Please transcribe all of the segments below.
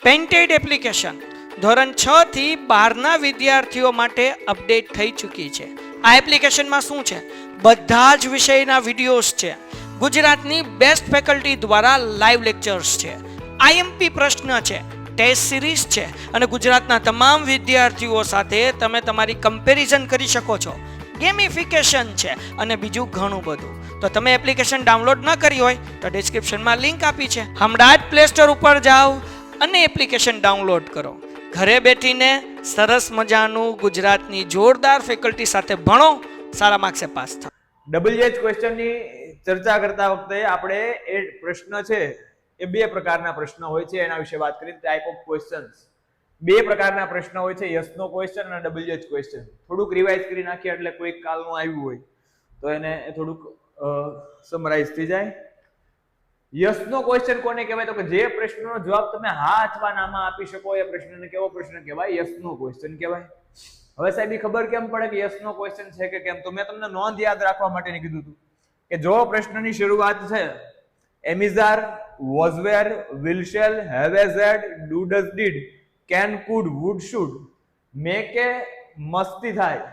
Painted application ધોરણ 6 થી 12ના વિદ્યાર્થીઓ માટે અપડેટ થઈ ચૂકી છે. આ એપ્લિકેશનમાં શું છે? બધા જ વિષયના વિડીયોઝ છે. ગુજરાતની બેસ્ટ ફેકલ્ટી દ્વારા લાઈવ લેક્ચર્સ છે. આઈએમપી પ્રશ્ન છે, ટેસ્ટ સિરીઝ છે અને ગુજરાતના તમામ વિદ્યાર્થીઓ સાથે તમે તમારી કમ્પેરિઝન કરી શકો છો. ગેમિફિકેશન છે અને બીજું ઘણું બધું. તો તમે એપ્લિકેશન ડાઉનલોડ ન કરી હોય તો ડિસ્ક્રિપ્શનમાં લિંક આપી છે. હમણાં જ પ્લે સ્ટોર ઉપર જાઓ અને એપ્લિકેશન ડાઉનલોડ કરો. ઘરે બેઠીને સરસ મજાનું ગુજરાતની જોરદાર ફેકલ્ટી સાથે ભણો, સારા માર્ક્સે પાસ થાઓ. ડબલ ક્વેશ્ચનની ચર્ચા કરતા વખતે આપણે એ પ્રશ્ન છે એ બે પ્રકારના પ્રશ્ન હોય છે એના વિશે વાત કરી. ટાઈપ ઓફ ક્વેશ્ચન્સ, બે પ્રકારના પ્રશ્ન હોય છે, યસ નો ક્વેશ્ચન અને ડબલ ક્વેશ્ચન. થોડુંક રિવાઇઝ કરી નાખીએ એટલે કોઈક કાલનું આવ્યું હોય તો એને થોડુંક સમરાઇઝ થઈ જાય. યસ નો ક્વેશ્ચન કોને કહેવાય? તો કે જે પ્રશ્નનો જવાબ તમે હા અથવા નામાં આપી શકો એ પ્રશ્નને કેવો પ્રશ્ન કહેવાય? યસ નો ક્વેશ્ચન કહેવાય. હવે સાહેબ ખબર કેમ પડે કે યસ નો ક્વેશ્ચન છે કે કેમ? તો મેં તમને નોંધ યાદ રાખવા માટે કીધું હતું કે જો પ્રશ્નની શરૂઆત છે am is are, was were, will shall, have has had, do does did, can, could, would, should, may કે મસ્તી થાય,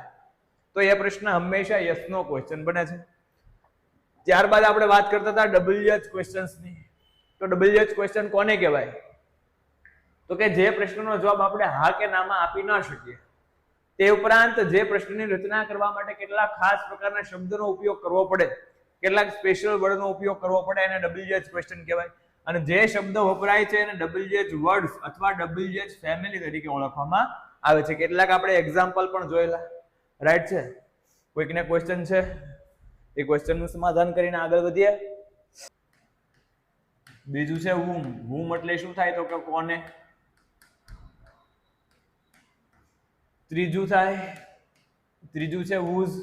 તો એ પ્રશ્ન હંમેશા યસ નો ક્વેશ્ચન બને છે. ત્યારબાદ આપણે વાત કરતા હતા ડબલ ક્વેશ્ચન્સની. તો ડબલ ક્વેશ્ચન કોને કહેવાય? તો કે જે પ્રશ્નનો જવાબ આપણે હા કે નામાં આપી ન શકીએ, તે ઉપરાંત જે પ્રશ્નની રચના કરવા માટે કેટલાક ખાસ પ્રકારના શબ્દનો ઉપયોગ કરવો પડે, કેટલાક સ્પેશિયલ વર્ડનો ઉપયોગ કરવો પડે, એને ડબલ ક્વેશ્ચન કહેવાય. અને જે શબ્દ વપરાય છે એને ડબલ વર્ડ્સ અથવા ડબલ ફેમિલી તરીકે ઓળખવામાં આવે છે. કેટલાક આપણે એક્ઝામ્પલ પણ જોયેલા, રાઈટ છે? કોઈકને ક્વેશ્ચન છે એ ક્વેશ્ચનનું સમાધાન કરીને આગળ વધીએ. બીજું છે whom. whom એટલે શું થાય? તો કે કોને. ત્રીજું છે whose.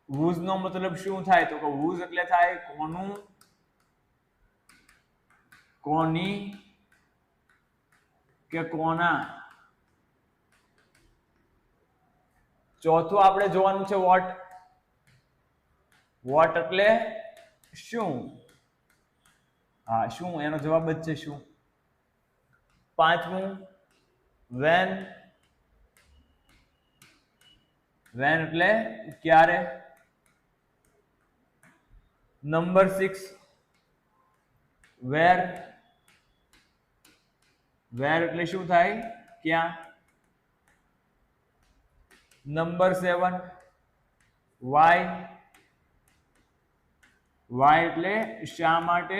whose નો મતલબ શું થાય? તો કે whose એટલે થાય કોનું, કોની કે કોના. ચોથું આપણે જોવાનું છે what. what એટલે શું? હા, શું, એનો જવાબ જ છે શું. પાંચમું when. when એટલે ક્યારે. Number 6 where. where એટલે શું થાય? ક્યાં. Number 7 why. why એટલે શા માટે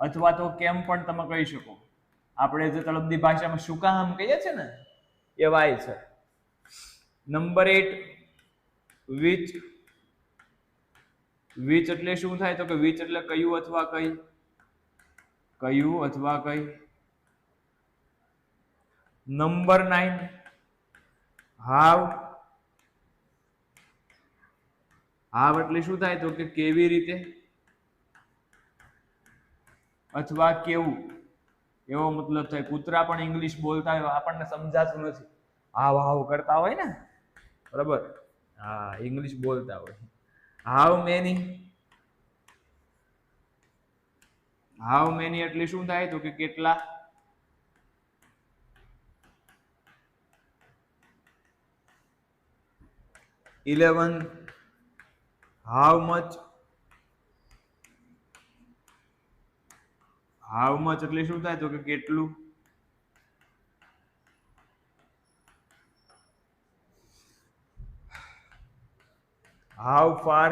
અથવા તો કેમ પણ તમે કહી શકો. આપણે જે તળપદી ભાષામાં શું કામ કહીએ છીએ ને એ why છે. Number 8 which. which એટલે શું થાય? તો કે which એટલે કયું અથવા કઈ, કયું અથવા કઈ. Number 9 how. how એટલે શું થાય? તો કે કેવી રીતે અથવા કેવું, એવો મતલબ થાય. કૂતરા પણ ઇંગ્લિશ બોલતા હોય, આપણને સમજાતું નથી, હાવ હાવ કરતા હોય ને, બરાબર? હા, ઇંગ્લિશ બોલતા હોય. How many. હાઉ મેની એટલે શું થાય? તો કે કેટલા. Eleven how much. How much એટલે શું થાય? તો કે કેટલું. How far.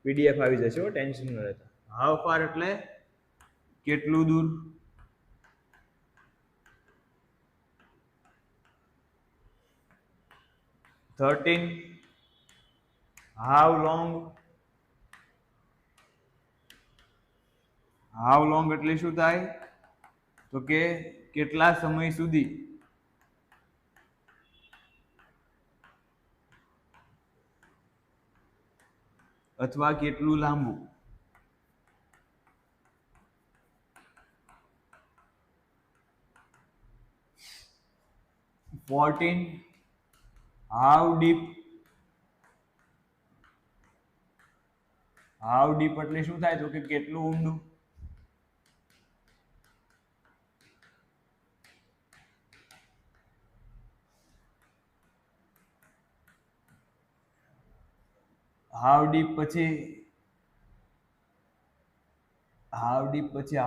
પીડીએફ આવી જશે, ટેન્શન ન લેતા. હાઉ ફાર એટલે કેટલું દૂર. 13 હાઉ લોંગ. હાઉ લોંગ એટલે શું થાય? તો કે કેટલા સમય સુધી. અથવા કેટલું લાંબુ. 14 હાઉ ડીપ. હાઉ ડીપ એટલે શું થાય? તો કે કેટલું ઊંડું. હાઉ ડીપ પછી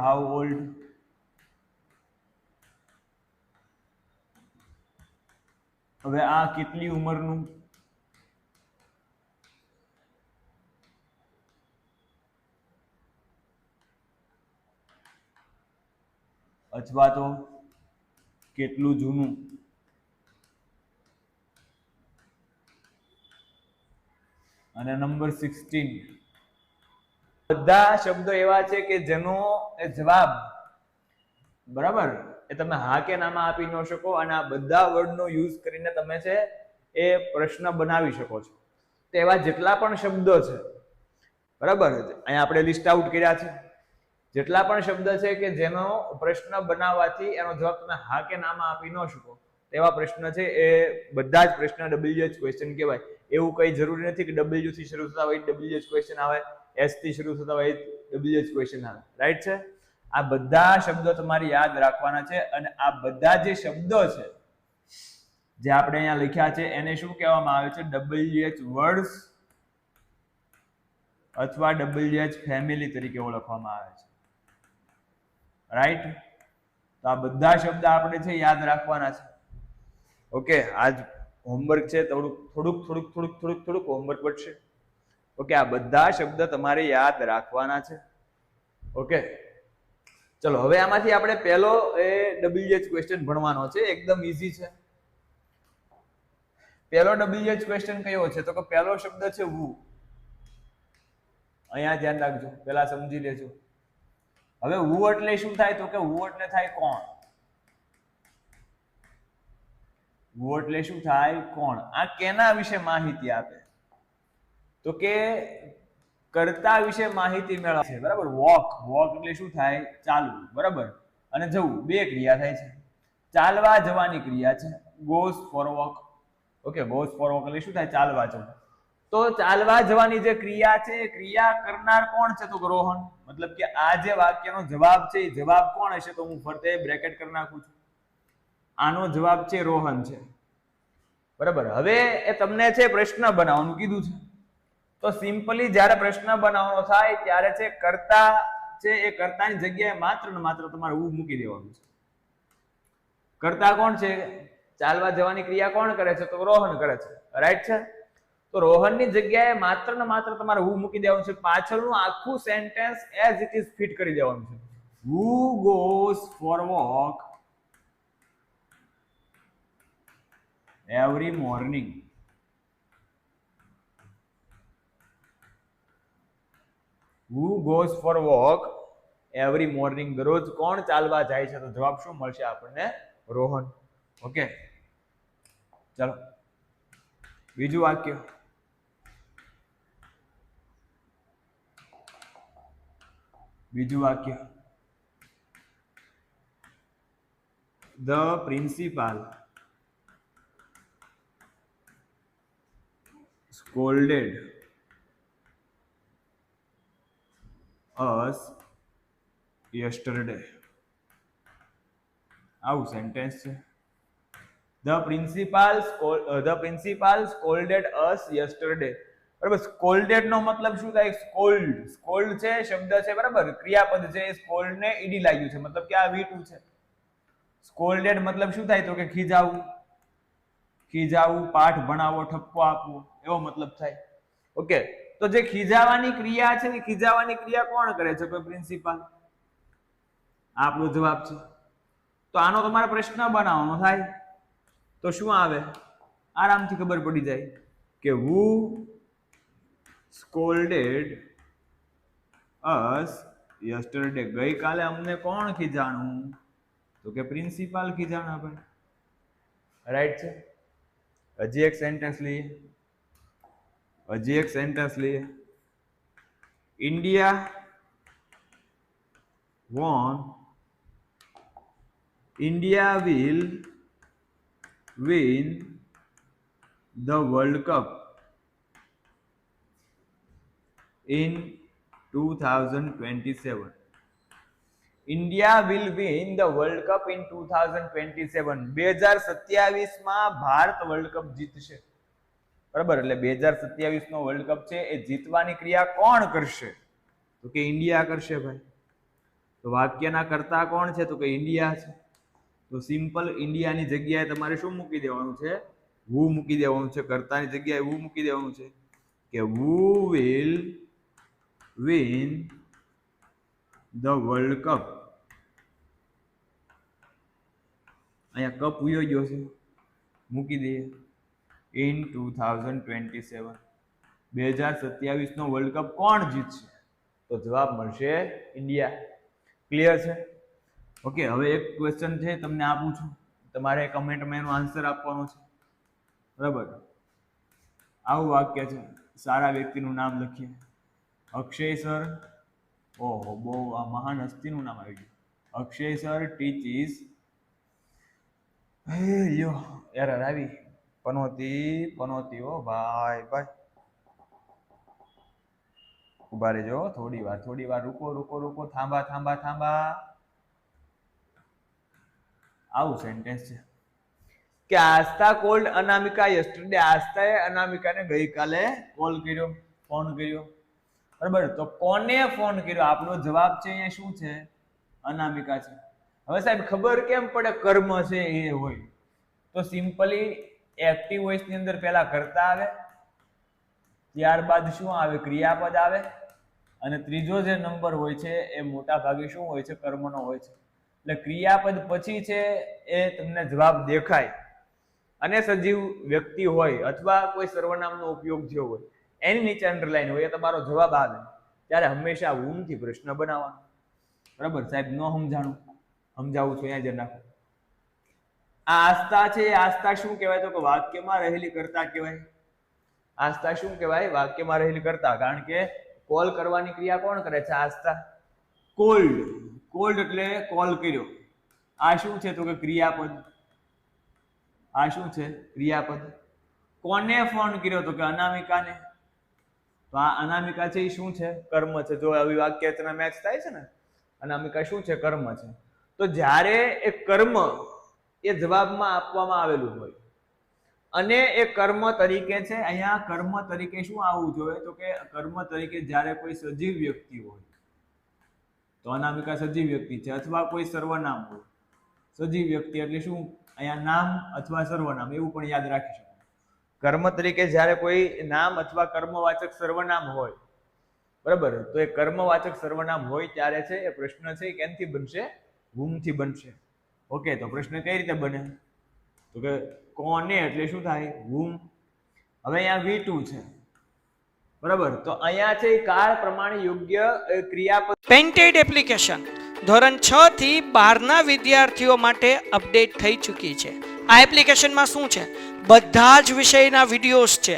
હાઉ ઓલ્ડ. હવે આ કેટલી ઉંમરનું? અથવા તો કેટલું જૂનું? અને નંબર 16, બધા શબ્દો એવા છે કે જેનો જવાબ બરાબર એ તમે હા કે નામાં આપી ન શકો, અને આ બધા વર્ડનો યુઝ કરીને તમે છે એ પ્રશ્ન બનાવી શકો છો. તો એવા જેટલા પણ શબ્દો છે બરાબર, અહીંયા આપણે લિસ્ટ આઉટ કર્યા છે. જેટલા પણ શબ્દ છે કે જેનો પ્રશ્ન બનાવવાથી એનો જવાબ તમે હા કે નામાં આપી ન શકો, તેવા પ્રશ્ન છે એ બધા જ પ્રશ્ન WH ક્વેશ્ચન કહેવાય. એવું કઈ જરૂરી નથી કે W થી શરૂ થતા હોય WH ક્વેશ્ચન આવે, S થી શરૂ થતા હોય WH ક્વેશ્ચન આવે. રાઈટ છે? આ બધા શબ્દો તમારે યાદ રાખવાના છે, અને આ બધા જે શબ્દો છે જે આપણે અહીંયા લખ્યા છે એને શું કહેવામાં આવે છે? WH વર્ડ્સ અથવા WH ફેમિલી તરીકે ઓળખવામાં આવે છે. રાઈટ? તો આ બધા શબ્દ આપણે છે યાદ રાખવાના છે. ઓકે, આજ હોમવર્ક છે, થોડુંક હોમવર્ક પડશે. ઓકે, આ બધા શબ્દ તમારે યાદ રાખવાના છે. ઓકે, ચલો હવે આમાંથી આપણે પહેલો એ WH ક્વેશ્ચન ભણવાનો છે. એકદમ ઈઝી છે. પહેલો WH ક્વેશ્ચન કયો છે? તો કે પહેલો શબ્દ છે who. અહીંયા ધ્યાન રાખજો, પહેલા સમજી લેજો. હવે who એટલે શું થાય? તો કે who એટલે થાય કોણ. who એટલે શું થાય? કોણ. આ કેના વિશે માહિતી આપે? તો કે કર્તા વિશે માહિતી મેળવે છે. બરાબર? વોક એટલે શું થાય? ચાલવું. બરાબર? અને જવું, બે ક્રિયા થાય છે. ચાલવા જવાની ક્રિયા છે, goes for walk. Okay, goes for walk એટલે શું થાય? ચાલવા જવું. તો ચાલવા જવાની જે ક્રિયા છે, ક્રિયા કરનાર કોણ છે? તો રોહન. મતલબ કે આ જે વાક્યનો જવાબ છે એ જવાબ કોણ હશે? તો હું ફરતે બ્રેકેટ કરી નાખું છું. આનો જવાબ છે રોહન છે. બરાબર? હવે એ તમને છે પ્રશ્ન બનાવવાનું કીધું છે, તો સિમ્પલી જ્યારે પ્રશ્ન બનાવવાનો થાય ત્યારે છે કર્તા છે એ કર્તાની જગ્યાએ માત્ર ને માત્ર તમારે હું મૂકી દેવાનું છે. કર્તા કોણ છે? ચાલવા જવાની ક્રિયા કોણ કરે છે? તો રોહન કરે છે. રાઈટ છે? તો રોહનની જગ્યાએ માત્ર ને માત્ર તમારે હું મૂકી દેવાનું છે. પાછળનું આખું sentence as it is fit કરી દેવાનું છે. Who goes for walk every morning? Who goes for walk every morning? દરરોજ કોણ ચાલવા જાય છે? તો જવાબ શું મળશે આપણને? રોહન. ઓકે, ચાલો બીજું વાક્ય. The principal scolded us yesterday. આવું સેન્ટેન્સ છે. The principal scolded us yesterday. બરાબર? સ્કોલ્ડેડ નો મતલબ શું થાય? સ્કોલ્ડ છે શબ્દ છે, બરાબર? ક્રિયાપદ છે. સ્કોલ્ડ ને ઈડી લાગ્યું છે, મતલબ કે આ V2 છે. સ્કોલ્ડેડ મતલબ શું થાય? તો કે ખીજાવું, પાઠ ભણાવો, ઠપકો આપવો, એવો મતલબ થાય. ઓકે, તો જે ખીજાવાની ક્રિયા છે, ખીજાવાની ક્રિયા કોણ કરે છે? કોઈ પ્રિન્સિપાલ. આપણો જવાબ છે. તો આનો તમારે પ્રશ્ન બનાવવાનો થાય તો શું આવે? આરામથી ખબર પડી જાય કે who scolded us yesterday. ગઈકાલે અમને કોણ ખીજાણું? તો કે પ્રિન્સિપાલ ખીજાણા. ભાઈ રાઈટ છે? હજી એક સેન્ટેન્સ લઈએ. India will win the World Cup in 2027. India will win the World Cup in 2027. 2027 માં ભારત વર્લ્ડ કપ જીતશે. બરાબર, એટલે 2027 નો વર્લ્ડ કપ છે એ જીતવાની ક્રિયા કોણ કરશે? તો કે ઇન્ડિયા કરશે ભાઈ. તો વાક્યના કર્તા કોણ છે? તો કે ઇન્ડિયા છે. તો સિમ્પલ ઇન્ડિયાની જગ્યાએ તમારે શું મૂકી દેવાનું છે? who મૂકી દેવાનું છે. કર્તાની જગ્યાએ who મૂકી દેવાનું છે કે who will win the World Cup. અહીંયા કપ ઉયો ગયો છે, મૂકી દઈએ in 2027. 2027 નો વર્લ્ડ કપ કોણ જીતશે? તો જવાબ મળશે ઇન્ડિયા. ક્લિયર છે? ઓકે, હવે એક ક્વેશ્ચન છે તમને આપું છું, તમારે કમેન્ટમાં એનો આન્સર આપવાનો છે. બરાબર, આવું વાક્ય છે, સારા વ્યક્તિનું નામ લખીએ. અક્ષય સર, ઓહો બહુ આ મહાન હસ્તીનું નામ આવી ગયું. અક્ષય સર ટીચીસ, યો એરર આવી, પનોતી હો ભાઈ. ઉભા રહેજો થોડી વાર, રૂકો, થાંભા. આવું સેન્ટેન્સ છે કે આસ્થા કોલ્ડ અનામિકા યસ્ટરડે. આસ્થાએ અનામિકાને ગઈકાલે ફોન કર્યો. બરાબર, તો કોને ફોન કર્યો? આપણો જવાબ છે અહીંયા શું છે? અનામિકા છે. હવે સાહેબ ખબર કેમ પડે કર્મ છે એ હોય? તો સિમ્પલી એક્ટિવ વોઇસ ની અંદર પહેલા કર્તા આવે, ત્યારબાદ શું આવે? ક્રિયાપદ આવે, અને ત્રીજો જે નંબર હોય છે એ મોટા ભાગે શું હોય છે? કર્મનો હોય છે. એટલે ક્રિયાપદ પછી છે એ તમને જવાબ દેખાય, અને સજીવ વ્યક્તિ હોય અથવા કોઈ સર્વનામનો ઉપયોગ થયો હોય એની નીચે અંડરલાઈન હોય, એ તમારો જવાબ આવે ત્યારે હંમેશા whom થી પ્રશ્ન બનાવવાનો. બરાબર સાહેબ, ન સમજાણું, સમજાવું છું અહીંયા જ નાખો. આ આસ્થા છે, આસ્થા શું કહેવાય? તો કે વાક્યમાં રહેલી કર્તા કહેવાય. આસ્થા શું કહેવાય? વાક્યમાં રહેલી કર્તા. કારણ કે કોલ કરવાની ક્રિયા કોણ કરે છે? આસ્થા. કોલ્ડ એટલે કોલ કર્યો. આ શું છે? તો કે ક્રિયાપદ. આ શું છે? ક્રિયાપદ. કોને ફોન કર્યો? તો કે અનામિકાને. તો આ અનામિકા છે એ શું છે? કર્મ છે. જો આવી વાક્ય રચના મેચ થાય છે ને, અનામિકા શું છે? કર્મ છે. તો જ્યારે એ કર્મ એ જવાબમાં આપવામાં આવેલું હોય અને એ કર્મ તરીકે છે, અહીંયા કર્મ તરીકે શું આવવું જોઈએ? તો કે કર્મ તરીકે જ્યારે કોઈ સજીવ વ્યક્તિ હોય તો અનામિકા સજીવ વ્યક્તિ છે, અથવા કોઈ સર્વનામ હોય. સજીવ વ્યક્તિ એટલે શું? અહીંયા નામ અથવા સર્વનામ, એવું પણ યાદ રાખી શકો. કર્મ તરીકે જ્યારે કોઈ નામ અથવા કર્મવાચક સર્વનામ હોય, બરાબર, તો એ કર્મવાચક સર્વનામ હોય ત્યારે છે એ પ્રશ્ન છે એ કેમથી બનશે? whom થી બનશે. ઓકે, તો પ્રશ્ન કઈ રીતે બને? તો કે કોને એટલે શું થાય? whom. હવે અહીંયા V2 છે, બરાબર, તો અહીંયા છે કાળ પ્રમાણે યોગ્ય ક્રિયાપદ. પેન્ટેડ એપ્લિકેશન ધોરણ 6 થી 12 ના વિદ્યાર્થીઓ માટે અપડેટ થઈ ચૂકી છે. આ એપ્લિકેશનમાં શું છે? બધા જ વિષયના વિડીયોઝ છે.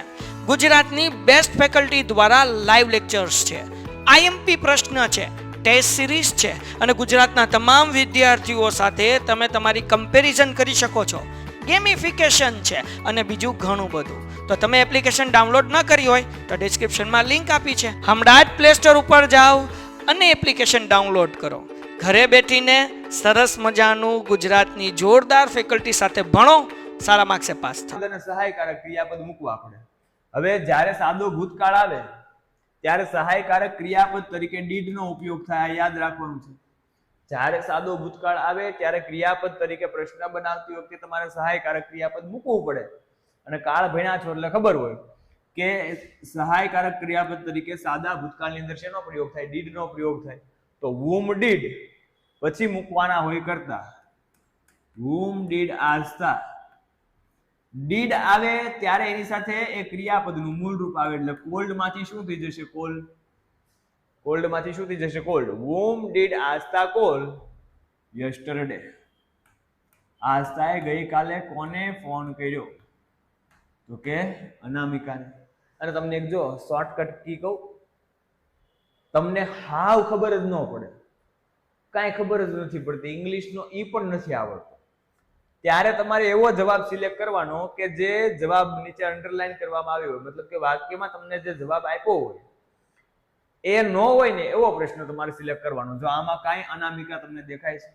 ગુજરાતની બેસ્ટ ફેકલ્ટી દ્વારા લાઈવ લેક્ચર્સ છે, આઈએમપી પ્રશ્ન છે, ટેસ્ટ સિરીઝ છે, અને ગુજરાતના તમામ વિદ્યાર્થીઓ સાથે તમે તમારી કમ્પેરિઝન કરી શકો છો. ગેમિફિકેશન છે અને બીજું ઘણું બધું. તો તમે એપ્લિકેશન ડાઉનલોડ ન કરી હોય તો ડિસ્ક્રિપ્શનમાં લિંક આપી છે, હમણાં જ પ્લે સ્ટોર ઉપર જાઓ અને એપ્લિકેશન ડાઉનલોડ કરો. ઘરે બેઠીને સરસ મજાનું ગુજરાતની જોરદાર ફેકલ્ટી સાથે ભણો, સારા માર્ક્સે પાસ થાઓ. અને સહાયકારક ક્રિયાપદ મૂકવા આપણે. હવે જ્યારે સાદો ભૂતકાળ આવે ત્યારે સહાયકારક ક્રિયાપદ તરીકે did નો ઉપયોગ થાય, યાદ રાખવાનું છે. જ્યારે સાદો ભૂતકાળ આવે ત્યારે ક્રિયાપદ તરીકે પ્રશ્ન બનાવતી વખતે તમારે સહાયકારક ક્રિયાપદ મૂકવું પડે. અને કાળ ભણ્યા છો એટલે ખબર હોય કે સહાયકારક ક્રિયાપદ તરીકે સાદા ભૂતકાળની અંદર શેનો પ્રયોગ થાય? did નો પ્રયોગ થાય. તો whom did પછી મૂકવાના હોય કરતા. whom did Aastha. did આવે ત્યારે એની સાથે એ ક્રિયાપદનું મૂળ રૂપ આવે, એટલે કોલ્ડ માંથી શું થઈ જશે? કોલ્ડ માંથી શું થઈ જશે? Cold. whom did Aastha call yesterday. આસ્થાએ ગઈકાલે કોને ફોન કર્યો? તો કે અનામિકાને. અને તમને એક જો શોર્ટકટ કી કહું, તમને હાવ ખબર જ ન પડે, કાંઈ ખબર જ નથી પડતી, ઇંગ્લિશનો ઈ પણ નથી આવડતો, ત્યારે તમારે એવો જવાબ સિલેક્ટ કરવાનો કે જે જવાબ નીચે અંડરલાઈન કરવામાં આવ્યો હોય, મતલબ કે વાક્યમાં તમને જે જવાબ આપ્યો હોય એ ન હોય ને એવો પ્રશ્ન તમારે સિલેક્ટ કરવાનો. જો આમાં કાંઈ અનામિકા તમને દેખાય છે,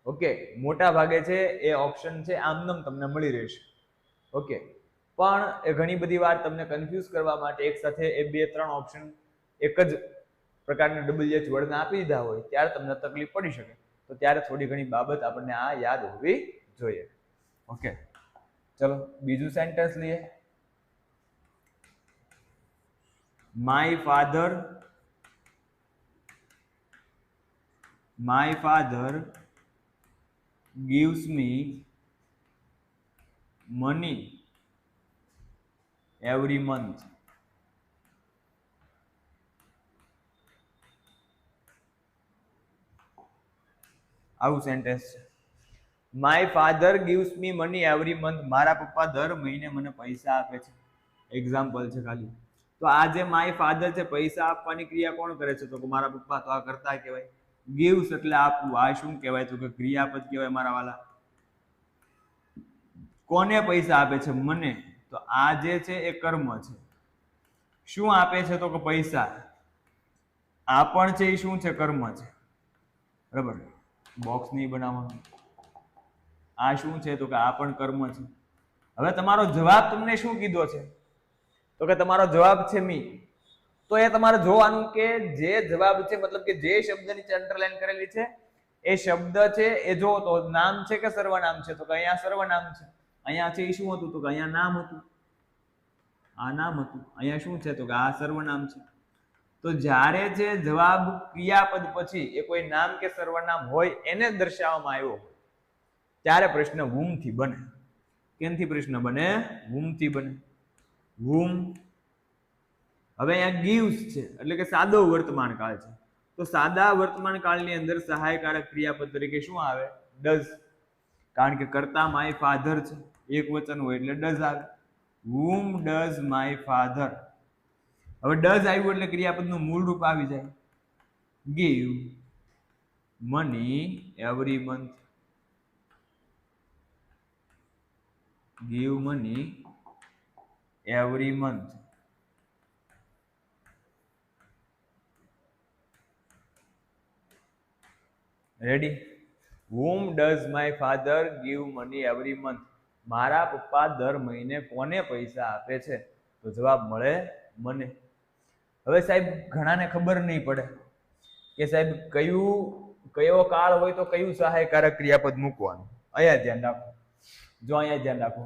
ઓકે, મોટા ભાગે છે એ ઓપ્શન છે આમનામ તમને મળી રહેશે. ઓકે, પણ એ ઘણી બધી વાર તમને કન્ફ્યુઝ કરવા માટે એક સાથે એ 2-3 ઓપ્શન એક જ પ્રકારના WH વર્ડના આપી દીધા હોય ત્યારે તમને તકલીફ પડી શકે. તો ત્યારે થોડી ઘણી બાબત આપણને આ યાદ હોવી જોઈએ. ઓકે, ચલો બીજું સેન્ટેન્સ લઈએ. My father gives me money every month. આવું સેન્ટેન્સ છે. My father gives me money every month. મારા પપ્પા દર મહિને મને પૈસા આપે છે. એક્ઝામ્પલ છે ખાલી. તો આ જે માય ફાધર છે, પૈસા આપવાની ક્રિયા કોણ કરે છે? તો કે મારા પપ્પા. તો આ કર્તા કહેવાય. gives એટલે આપવું. આ શું કહેવાય? તો કે ક્રિયાપદ કહેવાય મારા વાલા. કોને પૈસા આપે છે? મને. તો આ જે છે એ કર્મ છે. શું આપે છે? તો કે પૈસા. આ પણ છે એ શું છે? કર્મ છે. બરાબર, બોક્સ નહીં બનાવવાનું. આ શું છે? તો કે આ પણ કર્મ છે. હવે તમારો જવાબ તમને શું કીધો છે? તો કે તમારો જવાબ છે મી. તો એ તમારે જોવાનું કે જે જવાબ છે, મતલબ કે જે શબ્દ નીચે અંડરલાઈન કરેલી છે એ શબ્દ છે એ જો તો નામ છે કે સર્વનામ છે? તો કે અહીંયા સર્વનામ છે. અહીંયા છે એ શું હતું? તો કે અહીંયા નામ હતું. આ નામ હતું. અહીંયા શું છે? તો કે આ સર્વનામ છે. તો જ્યારે જે જવાબ ક્રિયાપદ પછી એ કોઈ નામ કે સર્વનામ હોય એને દર્શાવવામાં આવ્યો ત્યારે પ્રશ્ન whom થી બને. કેનથી પ્રશ્ન બને? whom થી બને. whom. હવે અહીંયા gives છે એટલે કે સાદો વર્તમાન કાળ છે. તો સાદા વર્તમાન કાળની અંદર સહાયકારક ક્રિયાપદ તરીકે શું આવે? does. કારણ કે કર્તા માય ફાધર છે, એક વચન હોય એટલે does આવે. whom does my father. હવે does આવ્યું એટલે ક્રિયાપદનું મૂળ રૂપ આવી જાય. give money every month. give money every month. Ready? whom does my father give money every month. મારા પપ્પા દર મહિને કોને પૈસા આપે છે? તો જવાબ મળે મને. હવે સાહેબ ઘણાને ખબર નહીં પડે કે સાહેબ કયો કાળ હોય તો કયું સહાયકારક ક્રિયાપદ મૂકવાનું. અહીંયા ધ્યાન રાખો. જો અહીંયા ધ્યાન રાખો.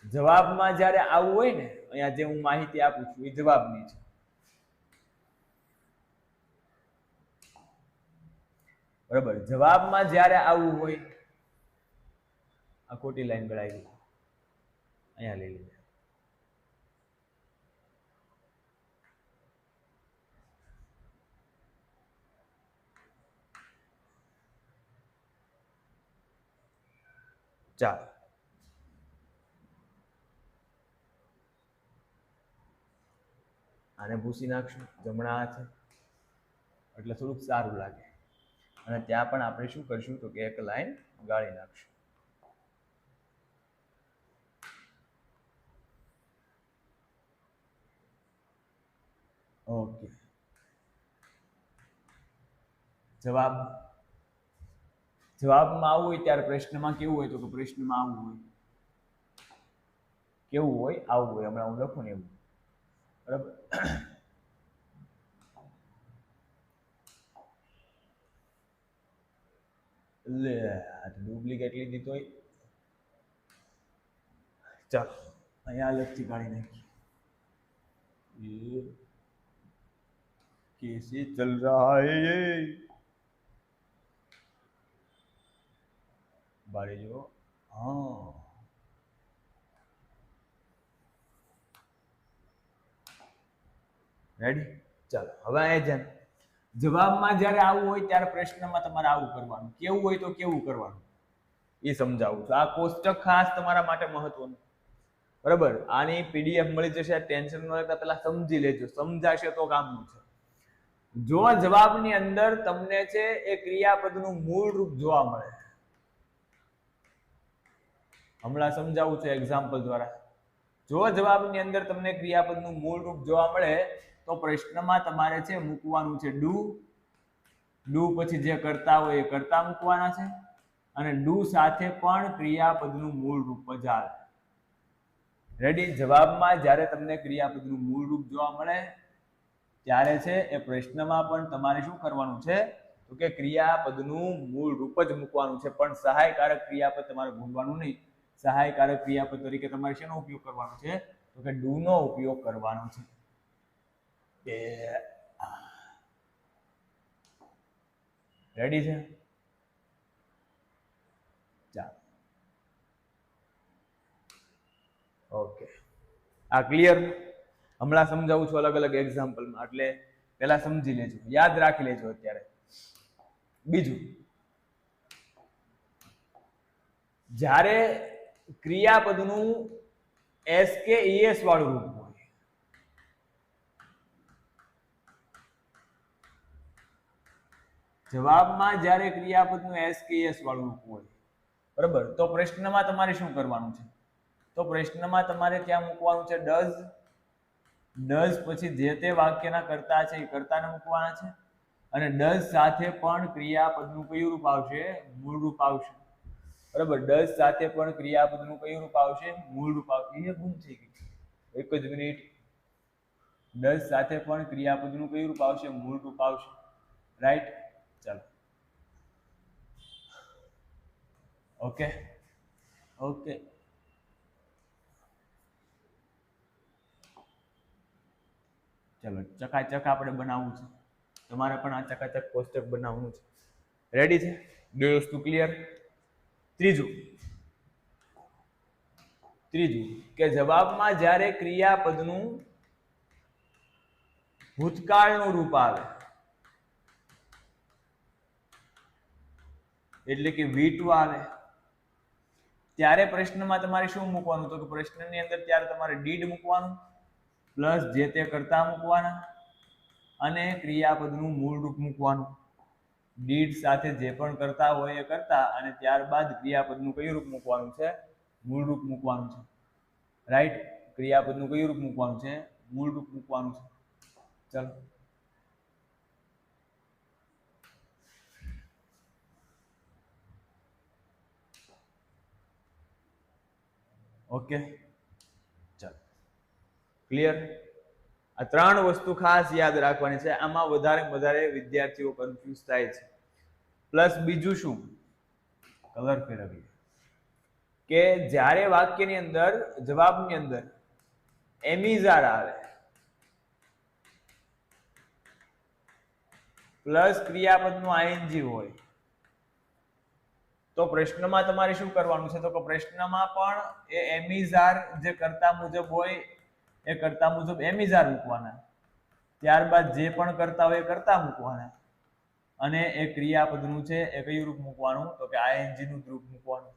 જવાબમાં જ્યારે આવું હોય ને, અહીંયા જે હું માહિતી આપું છું એ જવાબની છે. બરાબર, જવાબમાં જ્યારે આવું હોય, આ ખોટી લાઈન ગળાઈ ગઈ, અહીંયા લઈ લીધા. ચાલો, આને ભૂસી નાખશું જમણા હાથે એટલે થોડુંક સારું લાગે. અને ત્યાં પણ આપણે શું કરશું? તો કે એક લાઈન ગાળી નાખશું. ઓકે, જવાબમાં આવું હોય ત્યારે પ્રશ્નમાં કેવું હોય? તો કે પ્રશ્નમાં આવું હોય. કેવું હોય? આવું હોય. હમણાં હું લખું ને એવું. બરાબર, લે ડુપ્લિકેટ લીધી તોય. ચાલો અહીંયા અલગથી કાઢી નાખીએ. ये कैसे चल रहा है ये? बारे जो हाँ, રેડી? ચાલો હવે અહીંયા ધ્યાન. જવાબમાં જ્યારે આવું હોય ત્યારે પ્રશ્નમાં તમારે આવું કરવાનું. કેવું હોય તો કેવું કરવાનું એ સમજાવું છું. આ કોષ્ટક ખાસ તમારા માટે મહત્વનું. બરાબર, આની પીડીએફ મળી જશે. ટેન્શન ન લેતા પહેલા સમજી લેજો. સમજાશે તો કામનું છે. જો જવાબની અંદર તમને છે એ ક્રિયાપદનું મૂળ રૂપ જોવા મળે, હમણાં સમજાવું છું એક્ઝામ્પલ દ્વારા. જો જવાબની અંદર તમને ક્રિયાપદનું મૂળ રૂપ જોવા મળે તો તો પ્રશ્નમાં તમારે છે મૂકવાનું છે ડુ, ડુ પછી જે કરતા હોય એ કરતા મૂકવાના છે, અને ડુ સાથે પણ ક્રિયાપદનું મૂળ રૂપ જ આવે. રેડી? જવાબમાં જ્યારે તમને ક્રિયાપદનું મૂળ રૂપ જોવા મળે ત્યારે છે એ પ્રશ્નમાં પણ તમારે શું કરવાનું છે? તો કે ક્રિયાપદનું મૂળ રૂપ જ મૂકવાનું છે, પણ સહાયકારક ક્રિયાપદ તમારે ભૂલવાનું નહીં. સહાયકારક ક્રિયાપદ તરીકે તમારે શેનો ઉપયોગ કરવાનો છે? તો કે ડુ નો ઉપયોગ કરવાનો છે. રેડી છે? ચાલો, ઓકે, આ ક્લિયર? હમણાં સમજાવું છું અલગ અલગ એક્ઝામ્પલમાં, એટલે પહેલા સમજી લેજો, યાદ રાખી લેજો અત્યારે. બીજું, જ્યારે ક્રિયાપદનું એસ કે ઈએસ વાળું રૂપ હોય, જવાબમાં જ્યારે ક્રિયાપદનું એસ કે ઈએસ વાળું રૂપ હોય, બરાબર, તો પ્રશ્નમાં તમારે શું કરવાનું છે? તો પ્રશ્નમાં તમારે ત્યાં મૂકવાનું છે ડઝ. ડઝ પછી જે તે વાક્યના કર્તા છે એ કર્તાને મૂકવાના છે, અને ડઝ સાથે પણ ક્રિયાપદનું કયું રૂપ આવશે? મૂળ રૂપ આવશે. બરાબર, ડઝ સાથે પણ ક્રિયાપદનું કયું રૂપ આવશે? મૂળ રૂપ આવશે. એ ગુમ થઈ ગઈ, એક જ મિનિટ. ડઝ સાથે પણ ક્રિયાપદનું કયું રૂપ આવશે? મૂળ રૂપ આવશે. રાઈટ? ચાલો, ઓકે ઓકે. ચલો, ચકાચક આપણે બનાવવું છે, તમારે પણ આ ચકાચક કોષ્ટક બનાવવાનું છે. રેડી છે? બે વસ્તુ ક્લિયર? ત્રીજું કે જવાબમાં જ્યારે ક્રિયાપદનું ભૂતકાળનું રૂપ આવે, એટલે કે V2 આવે, ત્યારે પ્રશ્નમાં તમારે શું મૂકવાનું? તો કે પ્રશ્નની અંદર ત્યારે તમારે ડીડ મૂકવાનું, પ્લસ જે તે કર્તા મૂકવાના, અને ક્રિયાપદનું મૂળ રૂપ મૂકવાનું. ડીડ સાથે જે પણ કરતા હોય એ કરતા, અને ત્યારબાદ ક્રિયાપદનું કયું રૂપ મૂકવાનું છે? મૂળ રૂપ મૂકવાનું છે. રાઈટ? ક્રિયાપદનું કયું રૂપ મૂકવાનું છે? મૂળ રૂપ મૂકવાનું છે. ચાલો, ઓકે, ચાલો, ક્લિયર? આ ત્રણ વસ્તુ ખાસ યાદ રાખવાની છે. આમાં વધારે વિદ્યાર્થીઓ કન્ફ્યુઝ થાય છે. પ્લસ બીજું શું? કલર ફેરવીએ કે જ્યારે વાક્યની અંદર, જવાબની અંદર એમિઝાર આવે પ્લસ ક્રિયાપદનું આઈએનજી હોય, તો પ્રશ્નમાં તમારે શું કરવાનું છે? તો કે પ્રશ્નમાં પણ એ એમિઝાર જે કર્તા મુજબ હોય એ કર્તા મુજબ એમિઝાર મૂકવાના, ત્યારબાદ જે પણ કરતા હોય એ કરતા મૂકવાના, અને એ ક્રિયાપદનું છે એ કયું રૂપ મૂકવાનું? તો કે આઈએનજી નું રૂપ મૂકવાનું.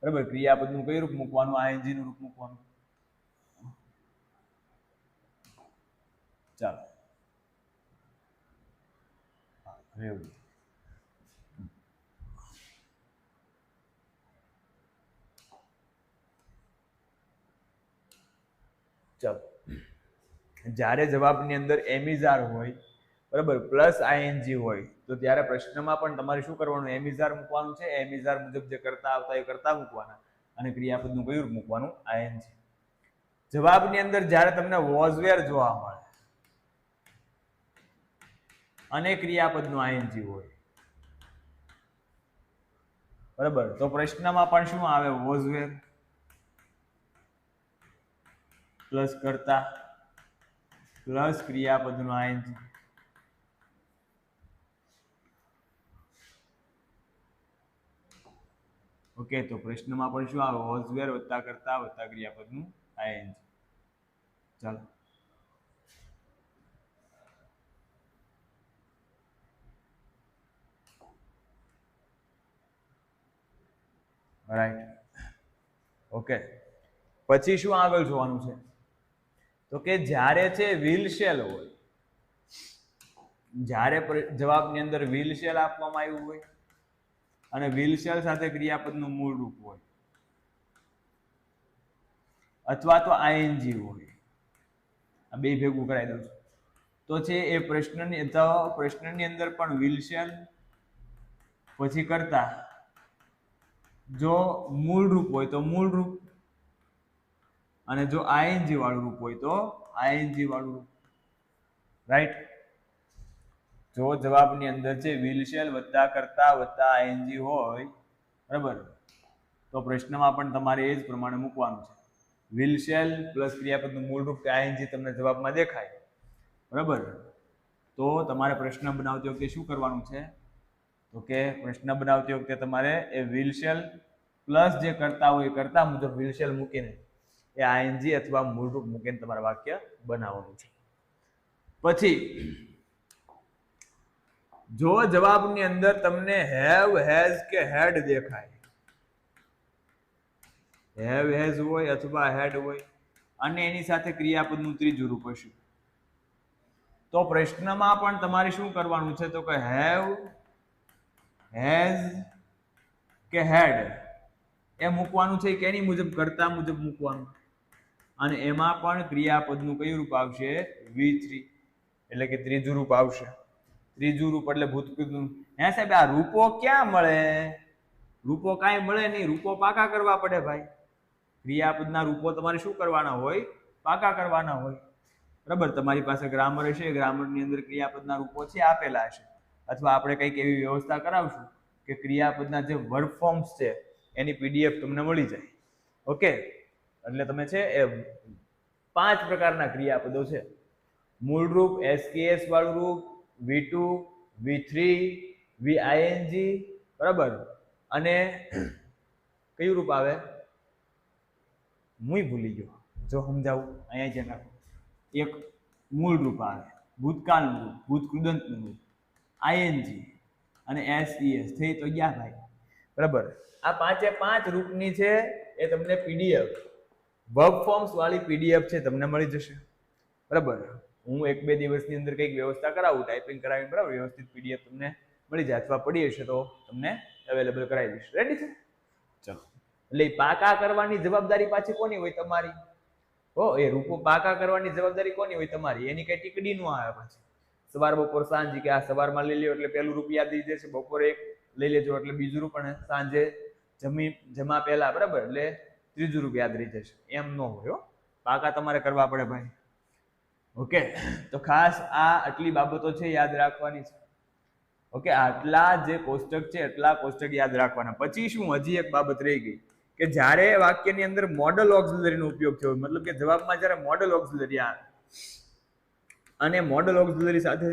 બરાબર, ક્રિયાપદનું કયું રૂપ મૂકવાનું? આઈએનજી નું રૂપ મૂકવાનું. ચાલો, રેવું. ચાલો, જ્યારે જવાબની અંદર એમિઝાર હોય, બરાબર, પ્લસ આઈએનજી હોય, તો ત્યારે પ્રશ્નમાં પણ તમારે શું કરવાનું? એમિઝાર મૂકવાનું છે. એમિઝાર મુજબ જે કરતા આવતા એ કરતા મૂકવાના, અને ક્રિયાપદનું કયું રૂપ મૂકવાનું? આઈએનજી. જવાબની અંદર જ્યારે તમને વોઝવેર જોવા મળે અને ક્રિયાપદનું આઈએનજી હોય, બરાબર, તો પ્રશ્નમાં પણ શું આવે? વોઝવેર પ્લસ કરતા પ્લસ ક્રિયાપદનું આઈએનજી. ઓકે, તો પ્રશ્નમાં પણ શું આવે? વોઝવેર વત્તા કરતા વત્તા ક્રિયાપદનું આઈએનજી. ચાલો, રાઈટ, ઓકે. પછી શું આગળ જોવાનું છે? તો કે જ્યારે છે વ્હીલ શેલ હોય, જ્યારે જવાબની અંદર વ્હીલ શેલ આપવામાં આવ્યું હોય અને વ્હીલ શેલ સાથે ક્રિયાપદનું મૂળ રૂપ હોય, અથવા તો આઈએનજી હોય, આ બે ભેગું કરાવી દઉં છું. તો છે એ પ્રશ્નની અંદર પણ વિલ પછી કરતા જો મૂળ રૂપ હોય તો મૂળ રૂપ અને જો આઈએનજી વાળું રૂપ હોય તો આઈએનજી વાળું રૂપ, રાઈટ. જો જવાબની અંદર છે વિલ શેલ વત્તા કરતા વત્તા આઈએનજી હોય, બરાબર, તો પ્રશ્નમાં પણ તમારે એ જ પ્રમાણે મૂકવાનું છે. વિલ શેલ પ્લસ ક્રિયાપદનું મૂળ રૂપ કે આઈએનજી તમને જવાબમાં દેખાય, બરાબર, તો તમારે પ્રશ્ન બનાવતી વખતે શું કરવાનું છે? તો કે પ્રશ્ન બનાવતી વખતે તમારે એ વિલ શેલ પ્લસ જે કરતા હોય કરતા મુજબ વિલ શેલ મૂકીને એ આઈએનજી અથવા મૂળરૂપ મૂકીને તમારે વાક્ય બનાવવાનું છે. પછી જો જવાબની અંદર તમને હેવ, હેઝ કે હેડ દેખાય, હેવ, હેઝ હોય અથવા હેડ હોય અને એની સાથે ક્રિયાપદનું ત્રીજું રૂપ હશે, તો પ્રશ્નમાં પણ તમારે શું કરવાનું છે? તો કે હેવ, હેઝ કે હેડ એ મૂકવાનું છે. કેની મુજબ? કરતા મુજબ મૂકવાનું. અને એમાં પણ ક્રિયાપદનું કયું રૂપ આવશે? V3, એટલે કે ત્રીજું રૂપ આવશે. ત્રીજું રૂપ એટલે ભૂતકૃતનું. હે સાહેબ, આ રૂપો ક્યાં મળે? રૂપો કાંઈ મળે નહીં, રૂપો પાકા કરવા પડે ભાઈ. ક્રિયાપદના રૂપો તમારે શું કરવાના હોય? પાકા કરવાના હોય, બરાબર. તમારી પાસે ગ્રામર હશે, ગ્રામરની અંદર ક્રિયાપદના રૂપો છે આપેલા હશે, અથવા આપણે કંઈક એવી વ્યવસ્થા કરાવશું કે ક્રિયાપદના જે વર્બ ફોર્મ્સ છે એની PDF તમને મળી જાય. ઓકે, એટલે તમે છે એ 5 પ્રકારના ક્રિયાપદો છે. મૂળ રૂપ, SKS વાળું રૂપ, V2, V3, VING, બરાબર. અને કયું રૂપ આવે? હું ભૂલી ગયો, જો સમજાવું અહીંયા જ નાખો. એક મૂળ રૂપ આવે, ભૂતકાળનું રૂપ, ભૂતકૃદંતનું રૂપ, ING અને SES થઈ તો ગયા ભાઈ, બરાબર. આ 5 રૂપની છે એ તમને PDF વર્બ ફોર્મ્સ વાળી PDF છે તમને મળી જશે, બરાબર. હું 1-2 દિવસની અંદર કંઈક વ્યવસ્થા કરાવું, ટાઈપિંગ કરાવીને, બરાબર, વ્યવસ્થિત PDF તમને મળી જાય, અથવા પડી હશે તો તમને અવેલેબલ કરાવી દઈશ. રેડી છે? ચલો, એટલે પાકા કરવાની જવાબદારી પાછી કોની હોય? તમારી. એ રૂપો પાકા કરવાની જવાબદારી કોની હોય? તમારી. એની કઈ ટીકડી નો આવે પાછી. સવાર, બપોર, સાંજ કે આ સવારમાં લઈ લ્યો એટલે પહેલું રૂપ યાદ રહી જશે, બપોરે એક લઈ લેજો એટલે બીજું રૂપ, અને સાંજે જમા પહેલા, બરાબર, એટલે ત્રીજું રૂપ યાદ રહી જશે. એમ ન હોય, પાકા તમારે કરવા પડે ભાઈ. ઓકે, તો ખાસ આ આટલી બાબતો છે યાદ રાખવાની છે. ઓકે, આટલા જે કોષ્ટક છે એટલા કોષ્ટક યાદ રાખવાના. પછી શું? હજી એક બાબત રહી ગઈ કે જ્યારે વાક્યની અંદર મોડલ ઓક્સિલરીનો ઉપયોગ થયો, મતલબ કે જવાબમાં જ્યારે મોડલ ઓક્સિલરી આવે અને મોડલ ઓક્સિલરી સાથે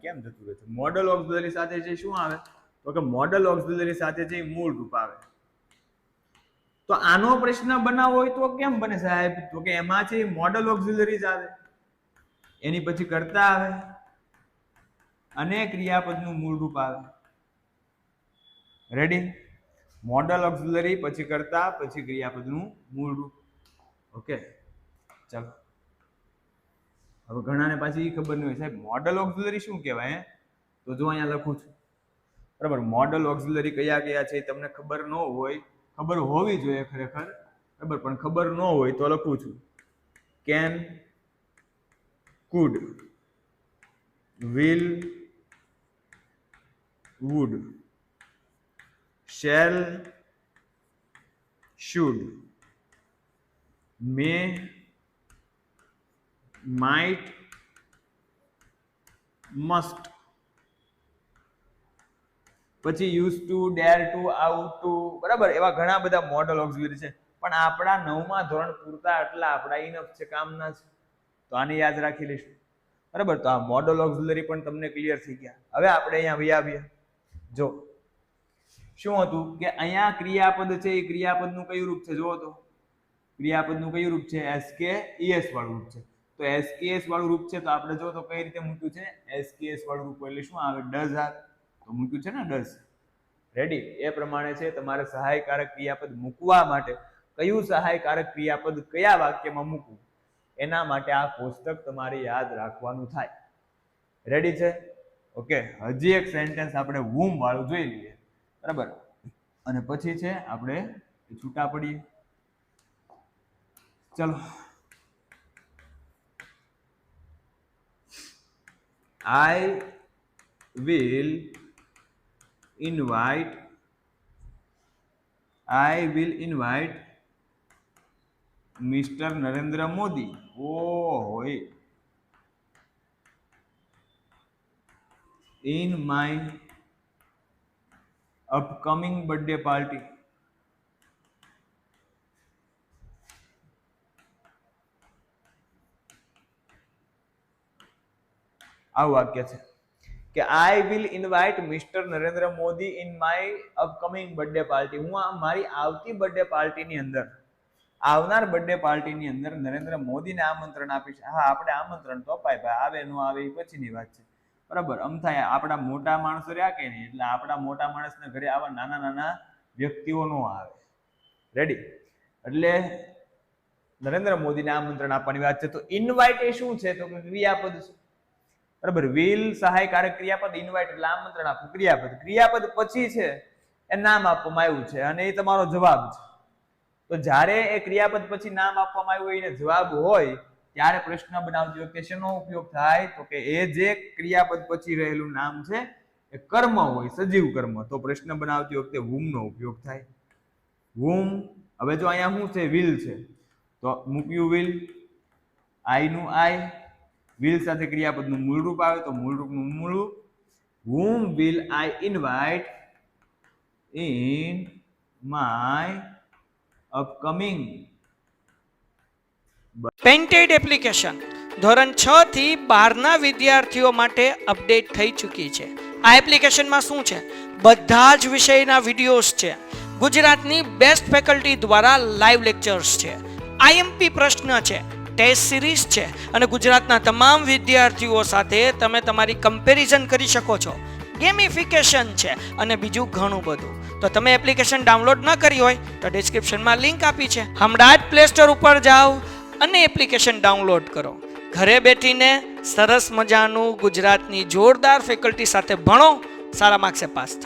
કેમ જતું રહે છે? મોડલ ઓક્સિલરી સાથે જે શું આવે? તો કે મોડલ ઓક્સિલરી સાથે જે મૂળ રૂપ આવે. તો આનો પ્રશ્ન બનાવવો હોય તો કેમ બને સાહેબ? તો કે એમાં છે મોડલ ઓક્સિલરી જ આવે, એની પછી કરતા આવે અને ક્રિયાપદનું મૂળ રૂપ આવે. રેડી? મોડલ ઓક્સિલરી પછી કરતા પછી ક્રિયાપદનું મૂળ રૂપ. ઓકે, ચાલો. હવે ઘણાને પાછી ખબર નહીં હોય, સાહેબ મોડલ ઓક્સિલરી શું કહેવાય? તો જો અહીંયા લખું છું, બરાબર. મોડલ ઓક્સિલરી કયા કયા છે તમને ખબર ન હોય, ખબર હોવી જોઈએ ખરેખર, બરાબર, પણ ખબર ન હોય તો લખું છું. Can, could, will, would, shall, should, may, might, must. પછી use to, dare to, ought to, બરાબર. એવા ઘણા બધા મોડલ ઓક્સિલરી છે, પણ આપણા 9મા ધોરણ પૂરતા એટલા આપણા ઇનફ છે, કામના છે, તો આને યાદ રાખી લઈશું, બરાબર. તો આ મોડલ ઓક્સિલરી પણ તમને ક્લિયર થઈ ગયા. હવે આપણે અહીંયા આવીએ. જો શું હતું કે અહીંયા ક્રિયાપદ છે, એ ક્રિયાપદનું કયું રૂપ છે? જુઓ તો ક્રિયાપદનું કયું રૂપ છે? SKES વાળું રૂપ છે. તો SKS વાળું રૂપ છે, તો આપણે જો તો કઈ રીતે મૂક્યું છે? SKS વાળું રૂપ એટલે શું આવે? ડઝ આવે, તો મૂક્યું છે ને ડઝ. રેડી? એ પ્રમાણે છે તમારે સહાયકારક ક્રિયાપદ મૂકવા માટે કયું સહાયકારક ક્રિયાપદ કયા વાક્યમાં મૂકવું, એના માટે આ કોષ્ટક તમારે યાદ રાખવાનું થાય. રેડી છે? ઓકે, હજી એક સેન્ટેન્સ આપણે womb વાળું જોઈ લઈએ, બરાબર, અને પછી છે આપણે છૂટા પડીએ. ચલો, I will invite Mr. Narendra Modi. Oh, in my upcoming birthday party. આવું વાક્ય છે કે I will invite mister Narendra Modi in my upcoming birthday party. હું મારી આવતી બર્થડે પાર્ટીની અંદર, આવનાર બર્થડે પાર્ટીની અંદર નરેન્દ્ર મોદીને આમંત્રણ આપીશ. હા, આપણે આમંત્રણ તો અપાય ભાઈ, આવે ન આવે એ પછીની વાત છે, બરાબર. અમથાય આપણા મોટા માણસો રહ્યા કે નહીં, એટલે આપણા મોટા માણસના ઘરે આવા નાના નાના વ્યક્તિઓ નો આવે. રેડી? એટલે નરેન્દ્ર મોદીને આમંત્રણ આપવાની વાત છે. તો ઇન્વાઇટ એ શું છે? તો ક્રિયાપદ છે, બરાબર. વિલ સહાયકારક ક્રિયાપદ, ઇન્વાઇટ એટલે આમંત્રણ આપવું ક્રિયાપદ. ક્રિયાપદ પછી છે એ નામ આપવામાં આવ્યું છે અને એ તમારો જવાબ છે. તો જ્યારે એ ક્રિયાપદ પછી નામ આપવામાં આવ્યું હોય એને જવાબ હોય ત્યારે પ્રશ્ન બનાવતી વખતે શેનો ઉપયોગ થાય? તો કે એ જે ક્રિયાપદ પછી રહેલું નામ છે એ કર્મ હોય, સજીવ કર્મ. તો પ્રશ્ન બનાવતી વખતે whom નો ઉપયોગ થાય. whom. હવે જો અહીંયા શું છે? વિલ છે, તો મૂક્યું વિલ, આઈ નું આઈ, વિલ સાથે ક્રિયાપદનું મૂળ રૂપ આવે તો મૂળ રૂપનું મૂળ રૂપ. whom will I invite in my upcoming. Painted application ધોરણ 6 થી 12ના વિદ્યાર્થીઓ માટે અપડેટ થઈ ચૂકી છે. આ એપ્લિકેશનમાં શું છે? બધા જ વિષયના વિડીયોઝ છે. ગુજરાતની બેસ્ટ ફેકલ્ટી દ્વારા લાઈવ લેક્ચર્સ છે, આઈએમપી પ્રશ્ન છે, ટેસ્ટ સિરીઝ છે અને ગુજરાતના તમામ વિદ્યાર્થીઓ સાથે તમે તમારી કમ્પેરિઝન કરી શકો છો. ગેમિફિકેશન છે અને બીજું ઘણું બધું. તો તમે એપ્લિકેશન ડાઉનલોડ ન કરી હોય તો ડિસ્ક્રિપ્શનમાં લિંક આપી છે, હમણાં જ પ્લે સ્ટોર ઉપર જાઓ અને એપ્લિકેશન ડાઉનલોડ કરો. ઘરે બેઠીને સરસ મજાનું ગુજરાતની જોરદાર ફેકલ્ટી સાથે ભણો, સારા માર્ક્સે પાસ થાઓ.